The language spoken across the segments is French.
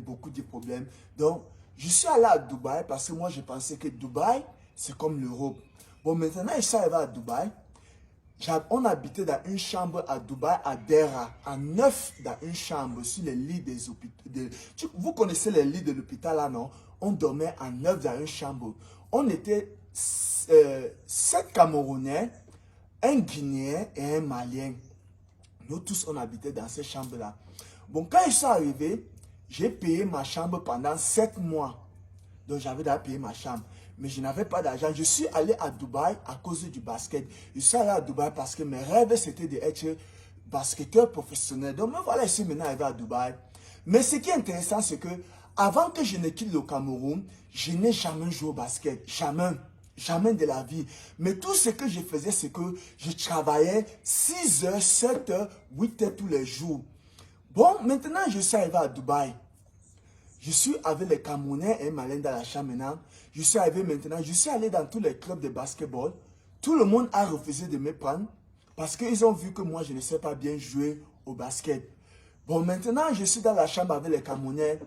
beaucoup de problèmes. Donc, je suis allé à Dubaï parce que moi, je pensais que Dubaï, c'est comme l'Europe. Bon, maintenant, je suis arrivé à Dubaï. On habitait dans une chambre à Dubaï, à Dera, à 9 dans une chambre, sur les lits des hôpitaux. Vous connaissez les lits de l'hôpital là, non? On dormait à 9 dans une chambre. On était 7 Camerounais, un Guinéen et un Malien. Nous tous, on habitait dans ces chambres-là. Bon, quand ils sont arrivés, j'ai payé ma chambre pendant 7 mois. Donc, j'avais déjà payé ma chambre. Mais je n'avais pas d'argent. Je suis allé à Dubaï à cause du basket. Je suis allé à Dubaï parce que mes rêves, c'était d'être basketteur professionnel. Donc, me voilà ici maintenant arrivé à Dubaï. Mais ce qui est intéressant, c'est que avant que je ne quitte le Cameroun, je n'ai jamais joué au basket. Jamais. Jamais de la vie. Mais tout ce que je faisais, c'est que je travaillais 6 heures, 7 heures, 8 heures tous les jours. Bon, maintenant, je suis arrivé à Dubaï. Je suis avec les Camerounais et Maliens dans la chambre maintenant. Je suis arrivé maintenant, je suis allé dans tous les clubs de basketball. Tout le monde a refusé de me prendre parce qu'ils ont vu que moi, je ne sais pas bien jouer au basket. Bon, maintenant, je suis dans la chambre avec les Camerounais.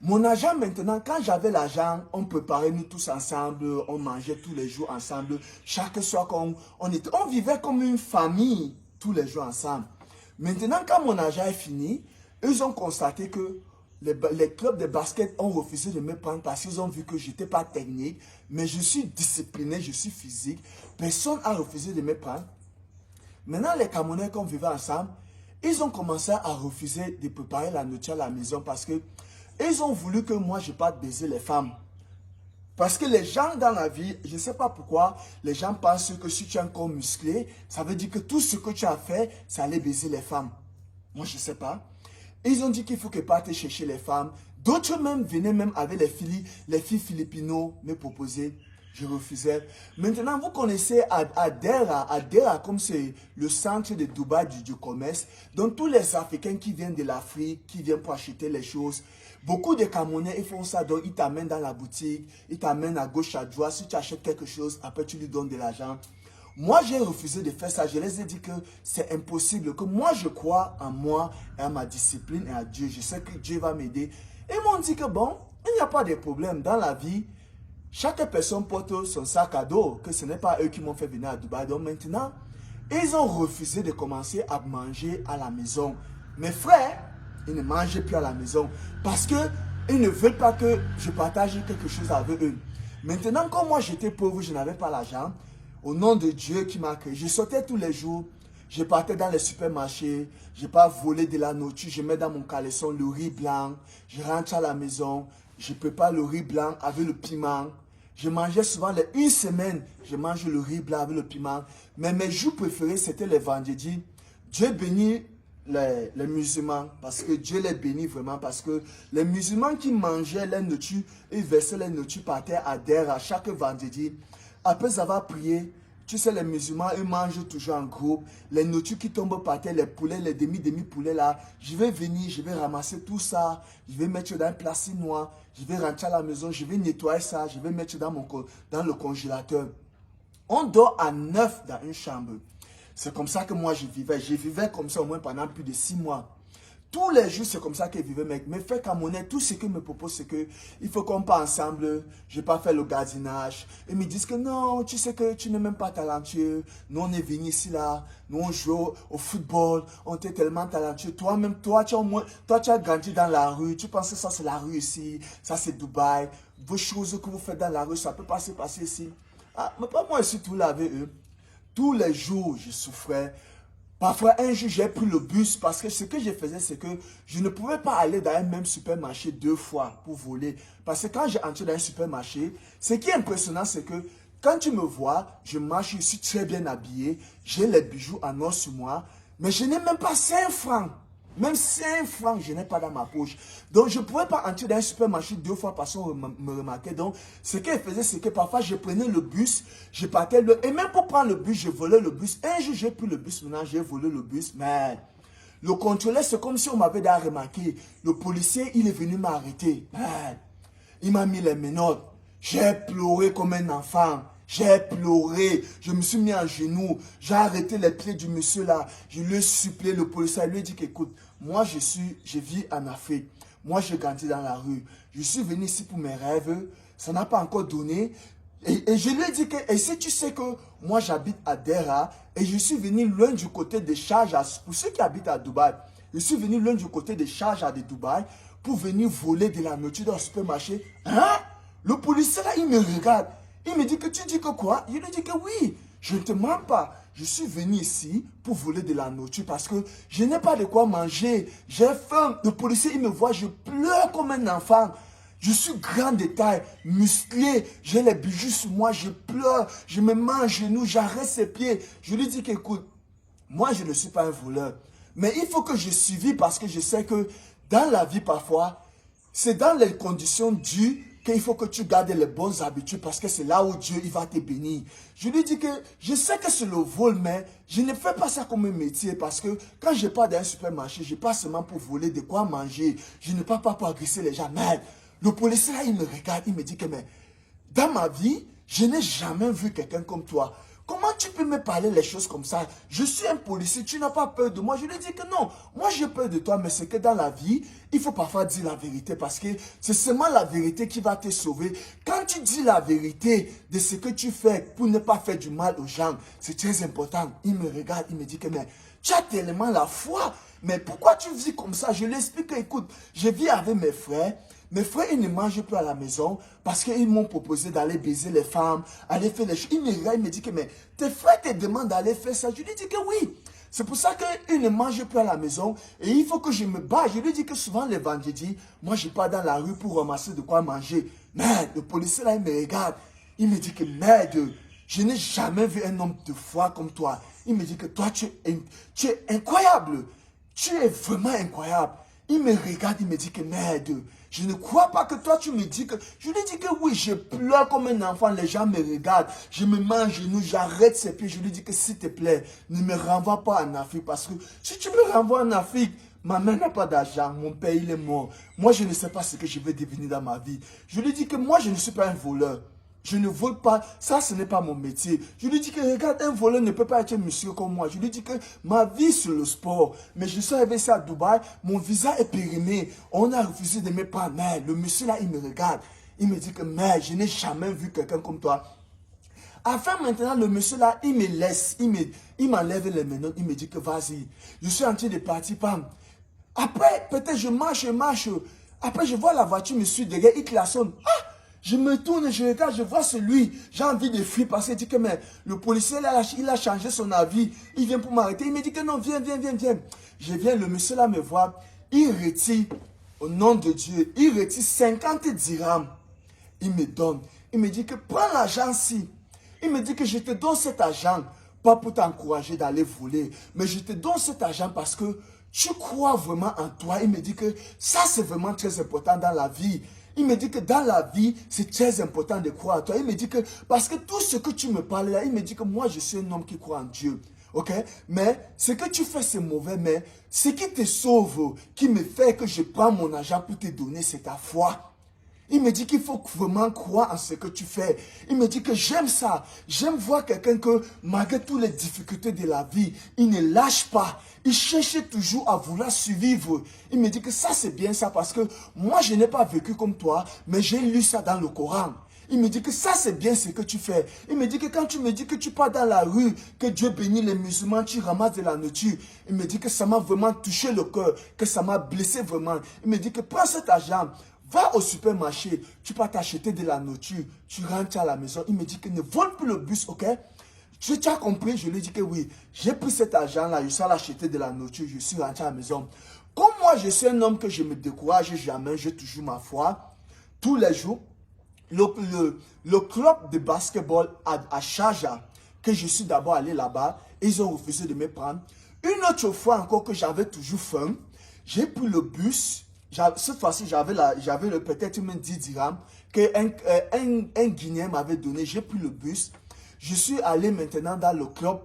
Mon agent maintenant, quand j'avais l'argent, on préparait nous tous ensemble, on mangeait tous les jours ensemble. Chaque soir, on vivait comme une famille tous les jours ensemble. Maintenant, quand mon agent est fini, ils ont constaté que les clubs de basket ont refusé de me prendre parce qu'ils ont vu que je n'étais pas technique, mais je suis discipliné, je suis physique. Personne n'a refusé de me prendre. Maintenant, les Camerounais, qu'on vivait ensemble, ils ont commencé à refuser de préparer la nourriture à la maison parce que ils ont voulu que moi, je parte baiser les femmes. Parce que les gens dans la vie, je ne sais pas pourquoi, les gens pensent que si tu es un corps musclé, ça veut dire que tout ce que tu as fait, ça allait baiser les femmes. Moi, je ne sais pas. Ils ont dit qu'il faut que parte chercher les femmes. D'autres même venaient même avec les filles philippinos me proposer. Je refusais. Maintenant, vous connaissez Adera. Adera, comme c'est le centre de Dubaï du commerce. Donc, tous les Africains qui viennent de l'Afrique, qui viennent pour acheter les choses. Beaucoup de Camerounais, ils font ça. Donc, ils t'amènent dans la boutique. Ils t'amènent à gauche, à droite. Si tu achètes quelque chose, après, tu lui donnes de l'argent. Moi, j'ai refusé de faire ça. Je les ai dit que c'est impossible. Que moi, je crois en moi et à ma discipline et à Dieu. Je sais que Dieu va m'aider. Ils m'ont dit que bon, il n'y a pas de problème dans la vie. Chaque personne porte son sac à dos, que ce n'est pas eux qui m'ont fait venir à Dubaï. Donc maintenant, ils ont refusé de commencer à manger à la maison. Mes frères, ils ne mangeaient plus à la maison parce qu'ils ne veulent pas que je partage quelque chose avec eux. Maintenant, comme moi j'étais pauvre, je n'avais pas l'argent, au nom de Dieu qui m'a créé, je sortais tous les jours, je partais dans les supermarchés, je n'ai pas volé de la nourriture, je mets dans mon caleçon le riz blanc, je rentre à la maison, je prépare le riz blanc avec le piment. Je mangeais souvent une semaine, je mange le riz blanc avec le piment. Mais mes jours préférés, c'était les vendredis. Dieu bénit les musulmans parce que Dieu les bénit vraiment. Parce que les musulmans qui mangeaient les nourritures, ils versaient les nourritures par terre à Dera chaque vendredi. Après avoir prié, tu sais, les musulmans, ils mangent toujours en groupe. Les nourritures qui tombent par terre, les poulets, les demi-poulets là, je vais venir, je vais ramasser tout ça, je vais mettre dans un plastique noir, je vais rentrer à la maison, je vais nettoyer ça, je vais mettre dans le congélateur. On dort à 9 dans une chambre. C'est comme ça que moi je vivais. Je vivais comme ça au moins pendant plus de 6 mois. Tous les jours, c'est comme ça qu'ils vivaient. Mes frères camerounais, tout ce qu'ils me proposent, c'est qu'il faut qu'on parte ensemble. Je n'ai pas fait le gardiennage. Ils me disent que non, tu sais que tu n'es même pas talentueux. Nous, on est venus ici, là. Nous, on joue au football. On était tellement talentueux. Toi-même, toi, tu as grandi dans la rue. Tu penses que ça, c'est la rue ici. Ça, c'est Dubaï. Vos choses que vous faites dans la rue, ça peut pas se passer ici. Ah, mais pas moi ici, tout là avec eux. Tous les jours, je souffrais. Parfois, un jour, j'ai pris le bus parce que ce que je faisais, c'est que je ne pouvais pas aller dans un même supermarché 2 fois pour voler. Parce que quand j'entre dans un supermarché, ce qui est impressionnant, c'est que quand tu me vois, je marche, je suis très bien habillé, j'ai les bijoux en or sur moi, mais je n'ai même pas 5 francs. Même 5 francs, je n'ai pas dans ma poche. Donc, je ne pouvais pas entrer dans un supermarché 2 fois parce qu'on me remarquait. Donc, ce qu'elle faisait, c'est que parfois, je prenais le bus, je partais, et même pour prendre le bus, je volais le bus. Un jour, j'ai pris le bus, maintenant, j'ai volé le bus. Mais le contrôleur, c'est comme si on m'avait déjà remarqué. Le policier, il est venu m'arrêter. Il m'a mis les menottes. J'ai pleuré comme un enfant. J'ai pleuré, je me suis mis à genoux, j'ai arrêté les pieds du monsieur là, je lui ai supplié, le policier lui a dit qu'écoute, moi je vis en Afrique, Moi, j'ai grandi dans la rue. Je suis venu ici pour mes rêves. Ça n'a pas encore donné. Et je lui ai dit que, et si tu sais que moi, j'habite à Dera et je suis venu loin du côté des Sharjah, pour ceux qui habitent à Dubaï, je suis venu loin du côté des Sharjah de Dubaï pour venir voler de la nourriture dans le supermarché. Hein? Le policier là, il me regarde. Il me dit que tu dis que quoi? Je lui dis que oui, je ne te mens pas. Je suis venu ici pour voler de la nourriture parce que je n'ai pas de quoi manger. J'ai faim. Le policier, il me voit, je pleure comme un enfant. Je suis grand de taille, musclé, j'ai les bijoux sur moi, je pleure, je me mets à genoux, j'arrête ses pieds. Je lui dis qu'écoute, moi je ne suis pas un voleur. Mais il faut que je suive parce que je sais que dans la vie parfois, c'est dans les conditions dures qu'il faut que tu gardes les bonnes habitudes parce que c'est là où Dieu il va te bénir. Je lui dis que je sais que c'est le vol, mais je ne fais pas ça comme un métier parce que quand je pars dans un supermarché, je pas seulement pour voler de quoi manger. Je ne pars pas pour agresser les gens. Mais le policier là, il me regarde, il me dit que mais dans ma vie, je n'ai jamais vu quelqu'un comme toi. Comment tu peux me parler les choses comme ça? Je suis un policier, tu n'as pas peur de moi. Je lui dis que non, moi j'ai peur de toi, mais c'est que dans la vie, il faut parfois dire la vérité parce que c'est seulement la vérité qui va te sauver. Quand tu dis la vérité de ce que tu fais pour ne pas faire du mal aux gens, c'est très important. Il me regarde, il me dit que mais tu as tellement la foi, mais pourquoi tu vis comme ça? Je lui explique que écoute, je vis avec mes frères. Mes frères, ils ne mangent plus à la maison parce qu'ils m'ont proposé d'aller baiser les femmes, aller faire les choses. Il me regarde, il me dit que mais tes frères te demandent d'aller faire ça. Je lui dis que oui. C'est pour ça qu'ils ne mangent plus à la maison et il faut que je me bats. Je lui dis que souvent les vendredis, moi je pars dans la rue pour ramasser de quoi manger. Mais le policier là, il me regarde. Il me dit que merde, je n'ai jamais vu un homme de foi comme toi. Il me dit que toi, tu es incroyable. Tu es vraiment incroyable. Il me regarde, il me dit que merde, je ne crois pas que toi tu me dis que... Je lui dis que oui, je pleure comme un enfant, les gens me regardent, je me mets à genoux, j'arrête ses pieds, je lui dis que s'il te plaît, ne me renvoie pas en Afrique parce que si tu me renvoies en Afrique, ma mère n'a pas d'argent, mon père il est mort. Moi je ne sais pas ce que je vais devenir dans ma vie. Je lui dis que moi je ne suis pas un voleur. Je ne vole pas, ça ce n'est pas mon métier. Je lui dis que regarde, un voleur ne peut pas être musclé comme moi. Je lui dis que ma vie c'est le sport. Mais je suis arrivé ici à Dubaï, mon visa est périmé. On a refusé de me prendre. Mais le monsieur là, il me regarde. Il me dit que mais je n'ai jamais vu quelqu'un comme toi. Enfin maintenant, le monsieur là, il me laisse, il m'enlève les menottes, il me dit que vas-y. Je suis en train de partir, pam. Après, peut-être je marche. Après, je vois la voiture me suit derrière, il klaxonne. Ah! Je me tourne, je regarde, je vois celui. J'ai envie de fuir parce qu'il dit que mais, le policier là, il a changé son avis. Il vient pour m'arrêter. Il me dit que non, viens. Je viens, le monsieur là me voit. Il retire, au nom de Dieu, il retire 50 dirhams. Il me donne. Il me dit que prends l'argent-ci. Il me dit que je te donne cet argent, pas pour t'encourager d'aller voler, mais je te donne cet argent parce que tu crois vraiment en toi. Il me dit que ça c'est vraiment très important dans la vie. Il me dit que dans la vie, c'est très important de croire en toi. Il me dit que, parce que tout ce que tu me parles là, il me dit que moi, je suis un homme qui croit en Dieu. Ok? Mais ce que tu fais, c'est mauvais. Mais ce qui te sauve, qui me fait que je prends mon argent pour te donner, c'est ta foi. Il me dit qu'il faut vraiment croire en ce que tu fais. Il me dit que j'aime ça. J'aime voir quelqu'un que, malgré toutes les difficultés de la vie, il ne lâche pas. Il cherche toujours à vouloir survivre. Il me dit que ça, c'est bien ça parce que moi, je n'ai pas vécu comme toi, mais j'ai lu ça dans le Coran. Il me dit que ça, c'est bien ce que tu fais. Il me dit que quand tu me dis que tu pars dans la rue, que Dieu bénit les musulmans, tu ramasses de la nourriture. Il me dit que ça m'a vraiment touché le cœur, que ça m'a blessé vraiment. Il me dit que prends cet argent. Va au supermarché, tu peux t'acheter de la nourriture, tu rentres à la maison. Il me dit que ne vole plus le bus, ok? Tu as compris? Je lui ai dit que oui. J'ai pris cet argent-là, je suis allé acheter de la nourriture, je suis rentré à la maison. Comme moi, je suis un homme que je me décourage jamais, j'ai toujours ma foi. Tous les jours, le club de basketball à Sharjah, que je suis d'abord allé là-bas, ils ont refusé de me prendre. Une autre fois encore que j'avais toujours faim, j'ai pris le bus. Cette fois-ci, j'avais peut-être même 10 dirhams qu'un un Guinéen m'avait donné. J'ai pris le bus. Je suis allé maintenant dans le club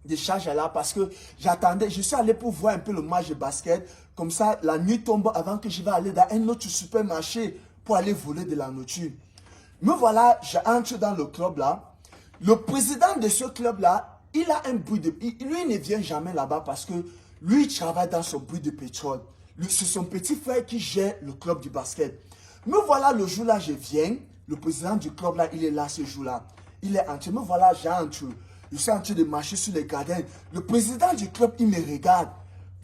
de Sharjah là parce que j'attendais. Je suis allé pour voir un peu le match de basket. Comme ça, la nuit tombe avant que je vais aller dans un autre supermarché pour aller voler de la nourriture. Me voilà, j'entre dans le club là. Le président de ce club là, il a un bruit de... Lui, il ne vient jamais là-bas parce que lui, il travaille dans son bruit de pétrole. C'est son petit frère qui gère le club du basket. Me voilà le jour-là, je viens. Le président du club, là, il est là ce jour-là. Il est en train, me voilà, je suis en train de marcher sur les gradins. Le président du club, il me regarde.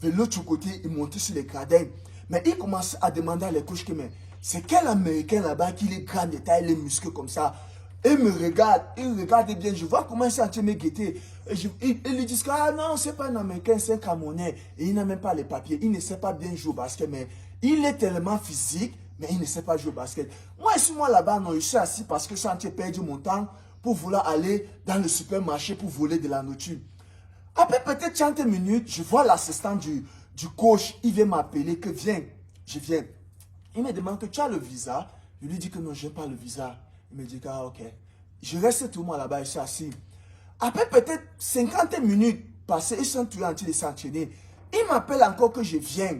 De l'autre côté, il monte sur les gradins. Mais il commence à demander à les coachs que, mais c'est quel Américain là-bas qui est grand de taille, les muscles comme ça. Il me regarde, il regarde bien. Je vois comment il est en train de me guetter. Ils lui disent que, ah non, c'est pas un Américain, c'est un Camerounais. Et il n'a même pas les papiers. Il ne sait pas bien jouer au basket, mais il est tellement physique, mais il ne sait pas jouer au basket. Moi, ici, moi là-bas, non, je suis assis parce que je suis en train de perdre mon temps pour vouloir aller dans le supermarché pour voler de la nourriture. Après peut-être 30 minutes, je vois l'assistant du coach, il vient m'appeler que viens, je viens. Il me demande que tu as le visa. Je lui dis que non, je n'ai pas le visa. Il me dit que ah, ok. Je reste tout le monde là-bas, je suis assis. Après peut-être 50 minutes passées, ils sont tous en train de s'entraîner. Il m'appelle encore que je viens.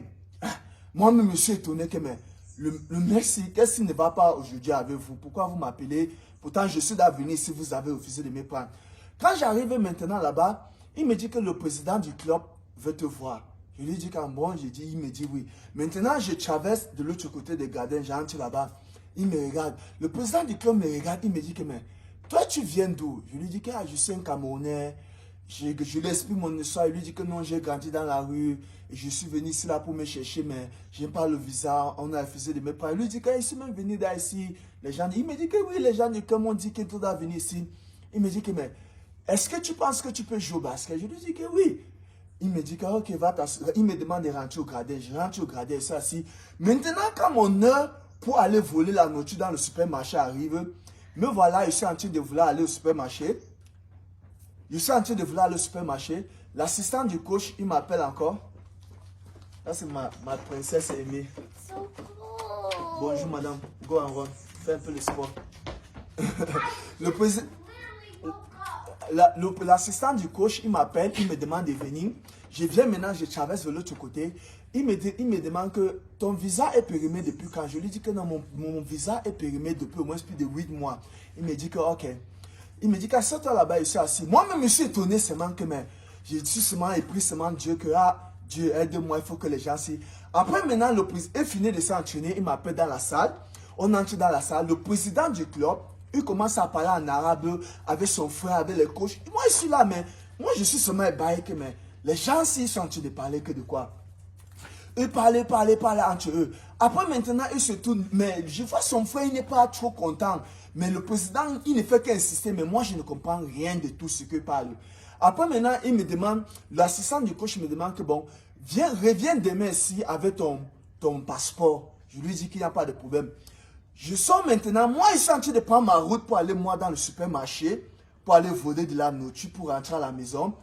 Moi-même, je suis étonné que mais, le merci, qu'est-ce qui ne va pas aujourd'hui avec vous? Pourquoi vous m'appelez? Pourtant, je suis d'avenir si vous avez refusé de me prendre. Quand j'arrive maintenant là-bas, il me dit que le président du club veut te voir. Je lui dis qu'en bon, il me dit oui. Maintenant, je traverse de l'autre côté des gardens, j'entre là-bas. Il me regarde. Le président du club me regarde, il me dit que, mais toi, tu viens d'où? Je lui dis que je suis un Camerounais. Je lui explique mon histoire. Il lui dit que non, j'ai grandi dans la rue. Et je suis venu ici là pour me chercher, mais je n'ai pas le visa. On a refusé de me prendre. Il lui dit qu'il suis même venu d'ici. Il me dit que oui, les gens du club m'ont dit que tu dois venir ici. Il me dit que, mais est-ce que tu penses que tu peux jouer au basket? Je lui dis que oui. Il me dit que ok, va t'asseoir. Il me demande de rentrer au gradin. Je rentre au gradin, c'est assis. Maintenant, quand mon heure pour aller voler la nourriture dans le supermarché arrive, me voilà, je suis en train de vouloir aller au supermarché. Je suis en train de vouloir aller au supermarché. L'assistant du coach, il m'appelle encore. Là, c'est ma princesse aimée. So cool. Bonjour, madame. Go and run. Fais un peu le sport. Le président... L'assistant du coach, il m'appelle, il me demande de venir. Je viens maintenant, je traverse de l'autre côté. Il me demande que ton visa est périmé depuis quand? Je lui dis que non, mon visa est périmé depuis au moins plus de 8 mois. Il me dit que ok. Il me dit qu'à ce temps là-bas, je suis assis. Moi-même, je suis étonné seulement que mais, je suis seulement épris seulement Dieu que ah, Dieu aide-moi, il faut que les gens s'y. Après maintenant, le président est fini de s'entraîner, il m'appelle dans la salle. On entre dans la salle. Le président du club, il commence à parler en arabe avec son frère, avec les coachs. Moi, je suis là, mais moi, je suis seulement ébahi que mais les gens s'y sont en train de parler que de quoi? Ils parlaient entre eux. Après, maintenant, ils se tournent. Mais je vois son frère, il n'est pas trop content. Mais le président, il ne fait qu'insister. Mais moi, je ne comprends rien de tout ce qu'il parle. Après, maintenant, il me demande, l'assistant du coach me demande que bon, reviens demain ici avec ton passeport. Je lui dis qu'il n'y a pas de problème. Je sors maintenant. Moi, je suis en train de prendre ma route pour aller, moi, dans le supermarché, pour aller voler de la nourriture, pour rentrer à la maison.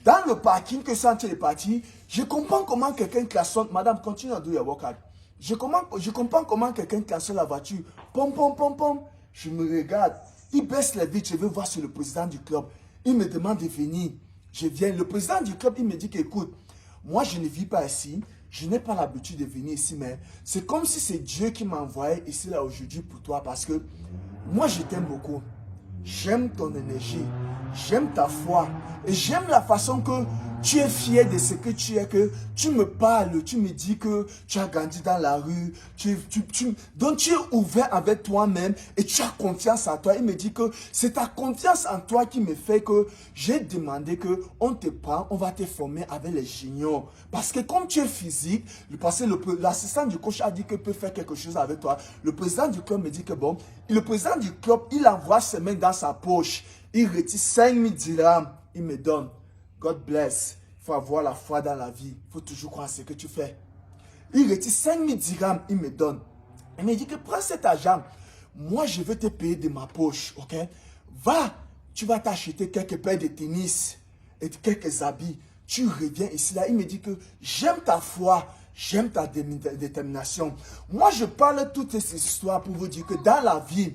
Dans le parking que je suis en train de partir, je comprends comment quelqu'un klaxonne. Madame, continue à do your workout. Je comprends comment quelqu'un klaxonne la voiture. Pom, pom, pom, pom. Je me regarde. Il baisse les vitres. Je veux voir sur le président du club. Il me demande de venir. Je viens. Le président du club, il me dit qu'écoute, moi, je ne vis pas ici. Je n'ai pas l'habitude de venir ici, mais c'est comme si c'est Dieu qui m'a envoyé ici, là, aujourd'hui pour toi. Parce que moi, je t'aime beaucoup. J'aime ton énergie. J'aime ta foi. Et j'aime la façon que tu es fier de ce que tu es, que tu me parles, tu me dis que tu as grandi dans la rue, donc tu es ouvert avec toi-même et tu as confiance en toi. Il me dit que c'est ta confiance en toi qui me fait que j'ai demandé que on te prend, on va te former avec les juniors. Parce que comme tu es physique, parce que l'assistant du coach a dit qu'il peut faire quelque chose avec toi. Le président du club me dit que bon, le président du club, il envoie ses mains dans sa poche. Il retire 5000 dirhams, il me donne. God bless. Il faut avoir la foi dans la vie. Il faut toujours croire ce que tu fais. Il retire 5000 dirhams, il me donne. Il me dit que prends cet argent. Moi, je vais te payer de ma poche, ok? Va, tu vas t'acheter quelques paires de tennis et quelques habits. Tu reviens ici, là. Il me dit que j'aime ta foi. J'aime ta détermination. Moi, je parle toutes ces histoires pour vous dire que dans la vie,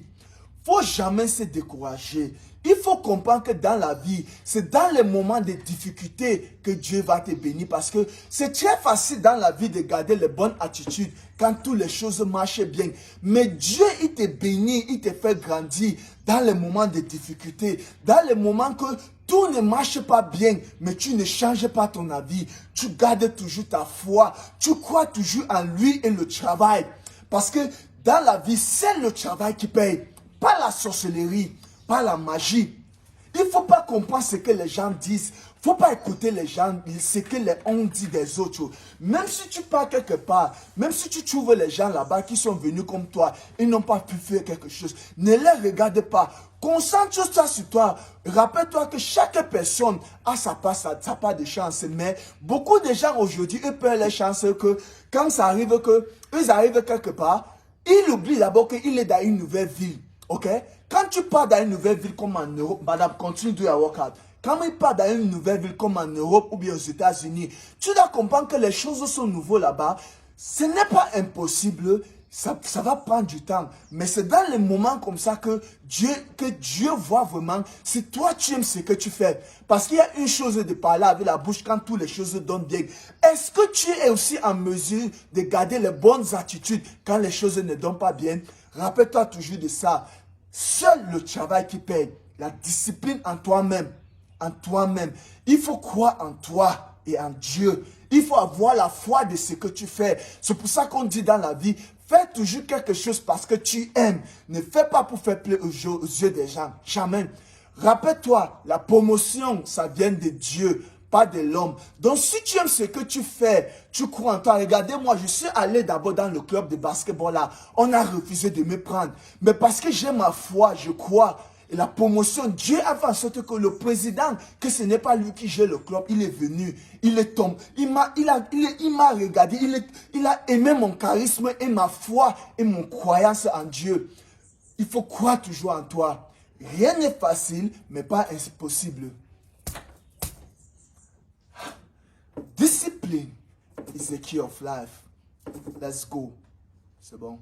il ne faut jamais se décourager. Il faut comprendre que dans la vie, c'est dans les moments de difficulté que Dieu va te bénir. Parce que c'est très facile dans la vie de garder les bonnes attitudes quand toutes les choses marchent bien. Mais Dieu, il te bénit, il te fait grandir dans les moments de difficulté. Dans les moments que tout ne marche pas bien, mais tu ne changes pas ton avis. Tu gardes toujours ta foi. Tu crois toujours en lui et le travail. Parce que dans la vie, c'est le travail qui paye. Pas la sorcellerie, pas la magie. Il ne faut pas comprendre ce que les gens disent. Il ne faut pas écouter les gens, ce que on dit des autres. Même si tu pars quelque part, même si tu trouves les gens là-bas qui sont venus comme toi, ils n'ont pas pu faire quelque chose. Ne les regarde pas. Concentre-toi sur toi. Rappelle-toi que chaque personne a sa part de chance. Mais beaucoup de gens aujourd'hui, eux perdent les chances que quand ça arrive ils arrivent quelque part, ils oublient d'abord qu'il est dans une nouvelle ville. Ok? Quand tu pars dans une nouvelle ville comme en Europe, madame, continue de workout. Quand il part dans une nouvelle ville comme en Europe ou bien aux États-Unis, tu dois comprendre que les choses sont nouvelles là-bas. Ce n'est pas impossible. Ça va prendre du temps. Mais c'est dans les moments comme ça que Dieu voit vraiment si toi tu aimes ce que tu fais. Parce qu'il y a une chose de parler avec la bouche quand toutes les choses donnent bien. Est-ce que tu es aussi en mesure de garder les bonnes attitudes quand les choses ne donnent pas bien? Rappelle-toi toujours de ça. Seul le travail qui paye. La discipline en toi-même. En toi-même. Il faut croire en toi et en Dieu. Il faut avoir la foi de ce que tu fais. C'est pour ça qu'on dit dans la vie, fais toujours quelque chose parce que tu aimes. Ne fais pas pour faire plaisir aux yeux des gens. Jamais. Rappelle-toi, la promotion, ça vient de Dieu, pas de l'homme. Donc si tu aimes ce que tu fais, tu crois en toi. Regardez-moi, je suis allé d'abord dans le club de basketball là. On a refusé de me prendre. Mais parce que j'ai ma foi, je crois. Et la promotion, Dieu a fait en sorte que le président, que ce n'est pas lui qui gère le club, il est venu, il est tombé, il m'a regardé, il a aimé mon charisme et ma foi et mon croyance en Dieu. Il faut croire toujours en toi. Rien n'est facile, mais pas impossible. Discipline is the key of life. Let's go. C'est bon.